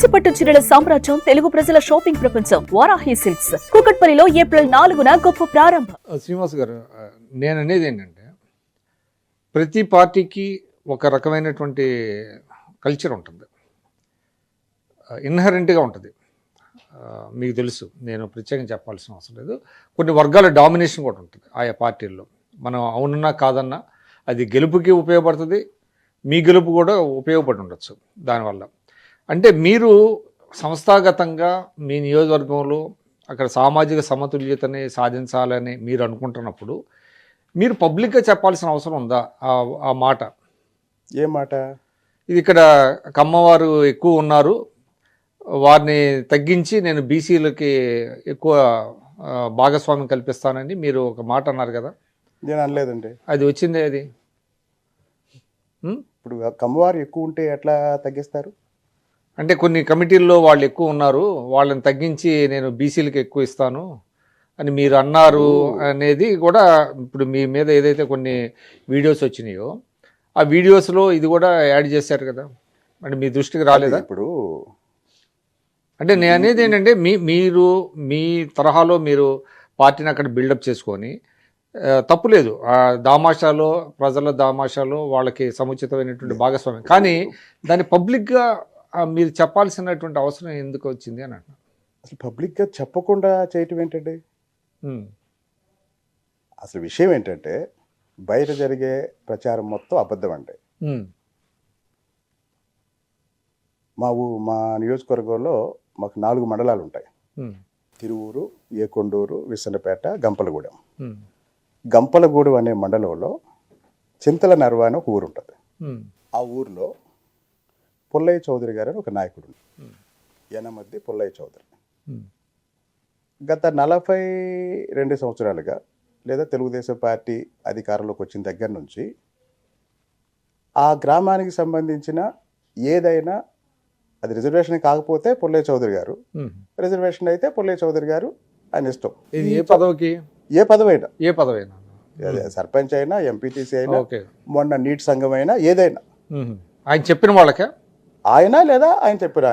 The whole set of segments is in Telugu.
కంచిపట్టు చీరల సామ్రాజ్యం, తెలుగు ప్రజల షాపింగ్ ప్రపంచం వారాహి సిల్క్స్. కూకట్పల్లిలో ఏప్రిల్ 4న గొప్ప ప్రారంభం. శ్రీనివాస్ గారు, నేను అనేది ఏంటంటే ప్రతి పార్టీకి ఒక రకమైనటువంటి కల్చర్ ఉంటుంది, ఇన్హరెంట్గా ఉంటుంది. మీకు తెలుసు, నేను ప్రత్యేకంగా చెప్పాల్సిన అవసరం లేదు. కొన్ని వర్గాల డామినేషన్ కూడా ఉంటుంది ఆయా పార్టీల్లో. మనం అవునన్నా కాదన్నా అది గెలుపుకి ఉపయోగపడుతుంది, మీ గెలుపు కూడా ఉపయోగపడి ఉండొచ్చు దానివల్ల. అంటే మీరు సంస్థాగతంగా మీ నియోజకవర్గంలో అక్కడ సామాజిక సమతుల్యతని సాధించాలని మీరు అనుకుంటున్నప్పుడు మీరు పబ్లిక్గా చెప్పాల్సిన అవసరం ఉందా ఆ మాట? ఏ మాట? ఇది ఇక్కడ కమ్మవారు ఎక్కువ ఉన్నారు, వారిని తగ్గించి నేను బీసీలకి ఎక్కువ భాగస్వామ్యం కల్పిస్తానని మీరు ఒక మాట అన్నారు కదా. నేను అనలేదండి. అది వచ్చిందే అది. ఇప్పుడు కమ్మవారు ఎక్కువ ఉంటే ఎట్లా తగ్గిస్తారు? అంటే కొన్ని కమిటీల్లో వాళ్ళు ఎక్కువ ఉన్నారు, వాళ్ళని తగ్గించి నేను బీసీలకు ఎక్కువ ఇస్తాను అని మీరు అన్నారు అనేది కూడా ఇప్పుడు మీ మీద ఏదైతే కొన్ని వీడియోస్ వచ్చినాయో ఆ వీడియోస్లో ఇది కూడా యాడ్ చేశారు కదా. అంటే మీ దృష్టికి రాలేదా? ఇప్పుడు అంటే నేను అనేది ఏంటంటే మీరు మీ తరహాలో మీరు పార్టీని అక్కడ బిల్డప్ చేసుకొని తప్పులేదు, దామాషాలో ప్రజల దామాషాలో వాళ్ళకి సముచితమైనటువంటి భాగస్వామ్యం, కానీ దాన్ని పబ్లిక్గా మీరు చెప్పాల్సినటువంటి అవసరం ఎందుకు వచ్చింది అని అంటున్నాను. అసలు పబ్లిక్గా చెప్పకుండా చేయటం ఏంటండి? అసలు విషయం ఏంటంటే బయట జరిగే ప్రచారం మొత్తం అబద్ధం అండి. మా నియోజకవర్గంలో మాకు 4 మండలాలు ఉంటాయి. తిరువూరు, ఏకొండూరు, విసన్నపేట, గంపలగూడెం. గంపలగూడెం అనే మండలంలో చింతల నర్వ అని ఒక ఊరు ఉంటుంది. ఆ ఊరిలో పుల్లయ్య చౌదరి గారు అని ఒక నాయకుడు, యనమద్ది పుల్లయ్య చౌదరి. గత 42 సంవత్సరాలుగా లేదా తెలుగుదేశం పార్టీ అధికారంలోకి వచ్చిన దగ్గర నుంచి ఆ గ్రామానికి సంబంధించిన ఏదైనా, అది రిజర్వేషన్ కాకపోతే పుల్లయ్య చౌదరి గారు, రిజర్వేషన్ అయితే పుల్లయ్య చౌదరి గారు, ఆయన ఇష్టం. ఇది ఏ పదవికి? ఏ పదవైనా, ఏ పదవైనా, సర్పంచ్ అయినా, ఎంపీటీసీ అయినా, మొన్న నీటి సంఘం అయినా, ఏదైనా ఆయన చెప్పిన వాళ్ళకే ఆయన లేదా ఆయన చెప్పిన.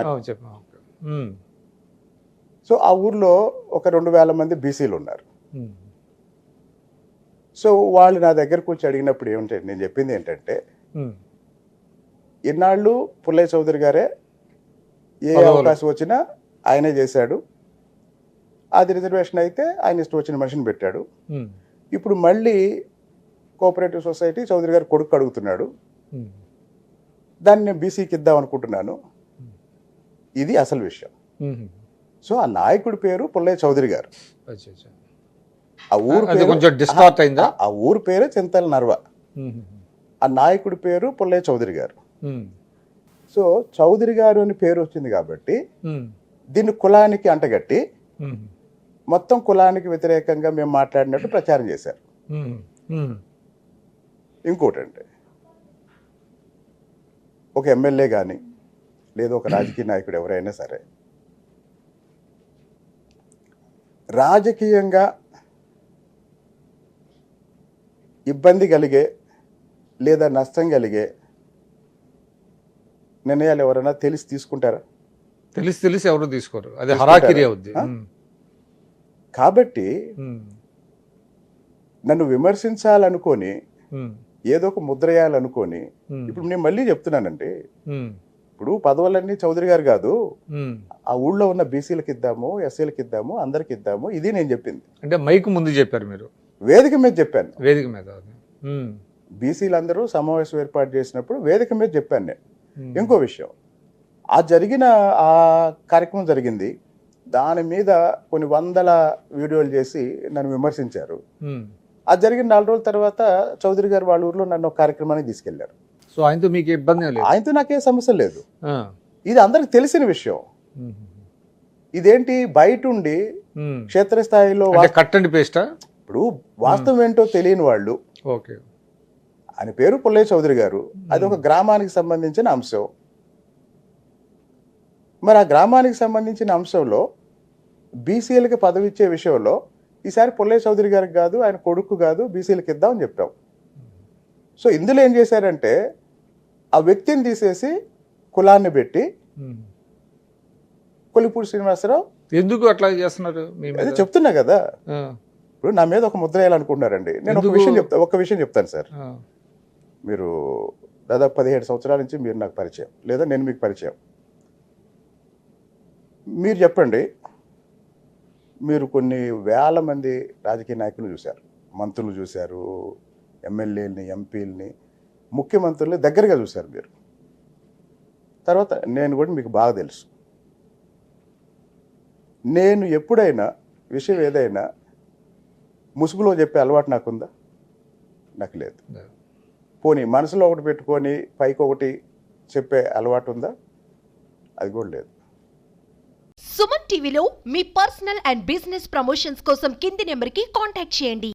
సో ఆ ఊర్లో ఒక 2000 మంది బీసీలు ఉన్నారు. సో వాళ్ళు నా దగ్గరకు వచ్చి అడిగినప్పుడు ఏమంటే నేను చెప్పింది ఏంటంటే, ఇన్నాళ్ళు పుల్లయ్య చౌదరి గారే ఏ అవకాశం వచ్చినా ఆయనే చేశాడు, అది రిజర్వేషన్ అయితే ఆయన ఇష్టం వచ్చిన మనిషిని పెట్టాడు. ఇప్పుడు మళ్ళీ కోఆపరేటివ్ సొసైటీ చౌదరి గారు కొడుకు అడుగుతున్నాడు, దాన్ని నేను బీసీకి ఇద్దాం అనుకుంటున్నాను. ఇది అసలు విషయం. సో ఆ నాయకుడి పేరు పుల్లయ్య చౌదరి గారు. ఆ ఊరు పేరు ఆ ఊరు పేరు చింతల నర్వ. ఆ నాయకుడి పేరు పుల్లయ్య చౌదరి గారు. సో చౌదరి గారు అని పేరు వచ్చింది కాబట్టి దీన్ని కులానికి అంటగట్టి మొత్తం కులానికి వ్యతిరేకంగా మేము మాట్లాడినట్టు ప్రచారం చేశారు. ఇంకోటంటే, ఒక ఎమ్మెల్యే కానీ లేదా ఒక రాజకీయ నాయకుడు ఎవరైనా సరే రాజకీయంగా ఇబ్బంది కలిగే లేదా నష్టం కలిగే నిర్ణయాలు ఎవరైనా తెలిసి తీసుకుంటారా? తెలిసి ఎవరు తీసుకోరు, అది హరాకిరి అవుద్ది. కాబట్టి నన్ను విమర్శించాలనుకొని ఏదో ఒక ముద్రయాలనుకొని, ఇప్పుడు నేను మళ్ళీ చెప్తున్నానండి, ఇప్పుడు పదవులన్నీ చౌదరి గారు కాదు, ఆ ఊళ్ళో ఉన్న బీసీలకు ఇద్దాము, ఎస్సీలకు ఇద్దాము, అందరికి ఇద్దాము, ఇది నేను చెప్పింది. అంటే మైక్ ముందు చెప్పారు మీరు? వేదిక మీద చెప్పాను. వేదిక మీద బీసీలందరూ సమావేశం ఏర్పాటు చేసినప్పుడు వేదిక మీద చెప్పాను నేను. ఇంకో విషయం, ఆ కార్యక్రమం జరిగింది, దాని మీద కొన్ని 100 వీడియోలు చేసి నన్ను విమర్శించారు. అది జరిగిన 4 రోజుల తర్వాత చౌదరి గారు వాళ్ళ ఊర్లో నన్ను ఒక కార్యక్రమానికి తీసుకెళ్లారు. సో ఆయనతో మీకు ఇబ్బంది లేదు? ఆయనతో నాకే సమస్య లేదు. ఇది అందరికి తెలిసిన విషయం. ఇదేంటి బయట ఉండి క్షేత్రస్థాయిలో కట్ అండ్ పేస్టా? ఇప్పుడు వాస్తవం ఏంటో తెలియని వాళ్ళు, ఆయన పేరు పుల్లయ్య చౌదరి గారు, అది ఒక గ్రామానికి సంబంధించిన అంశం. మరి ఆ గ్రామానికి సంబంధించిన అంశంలో బీసీలకి పదవి ఇచ్చే విషయంలో ఈసారి పుల్లయ్య చౌదరి గారికి కాదు, ఆయన కొడుకు కాదు, బీసీలకి ఇద్దామని చెప్పాం. సో ఇందులో ఏం చేశారంటే ఆ వ్యక్తిని తీసేసి కులాన్ని పెట్టి కొలిపూడి శ్రీనివాసరావు ఎందుకు అట్లా చేస్తున్నారు మీ మీద? అదే చెప్తున్నా కదా, ఆ, ఇప్పుడు నా మీద ఒక ముద్ర వేయాలనుకుంటున్నారండి. నేను ఒక ఎందుకు? విషయం ఒక్క విషయం చెప్తాను సార్. ఆ, మీరు దాదాపు 17 సంవత్సరాల నుంచి మీరు నాకు పరిచయం, లేదా నేను మీకు పరిచయం. మీరు చెప్పండి, మీరు కొన్ని వేల మంది రాజకీయ నాయకులు చూశారు, మంత్రులు చూశారు, ఎమ్మెల్యేలని, ఎంపీలని, ముఖ్యమంత్రుల్ని దగ్గరగా చూశారు మీరు. తర్వాత నేను కూడా మీకు బాగా తెలుసు. నేను ఎప్పుడైనా విషయం ఏదైనా ముసుగులో చెప్పే అలవాటు నాకుందా? నాకు లేదు. పోనీ మనసులో ఒకటి పెట్టుకొని పైకి ఒకటి చెప్పే అలవాటు ఉందా? అది కూడా లేదు. సుమన్ టీవీలో మీ పర్సనల్ అండ్ బిజినెస్ ప్రమోషన్స్ కోసం కింది నెంబర్కి కాంటాక్ట్ చేయండి.